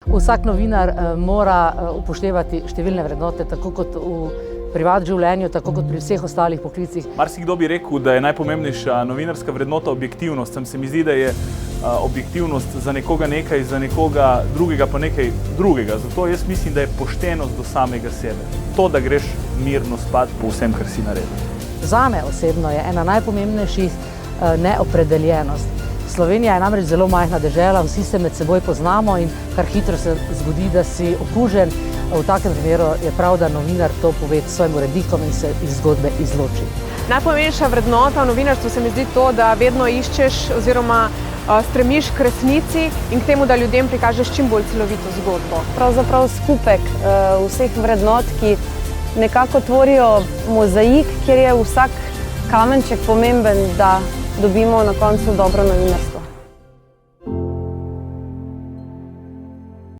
Vsak novinar mora upoštevati številne vrednote, tako kot v privatnem življenju, tako kot pri vseh ostalih poklicih. Marsikdo bi rekel, da je najpomembnejša novinarska vrednota objektivnost. Sam se mi zdi, da je objektivnost za nekoga nekaj, za nekoga drugega pa nekaj drugega. Zato jaz mislim, da je poštenost do samega sebe. To, da greš mirno spat po vsem, kar si naredil. Zame osebno je ena najpomembnejših neopredeljenost. Slovenija je namreč zelo majhna dežela, vsi se med seboj poznamo in kar hitro se zgodi, da si okužen. V takem primeru je prav, da novinar to pove svojim urednikom in se iz zgodbe izloči. Najpomembnejša vrednota v novinarstvu se mi zdi to, da vedno iščeš oziroma stremiš k resnici in k temu, da ljudem prikažeš čim bolj celovito zgodbo. Pravzaprav skupek vseh vrednot, ki nekako tvorijo mozaik, kjer je vsak kamenček pomemben, da dobimo na koncu dobro novinarstvo.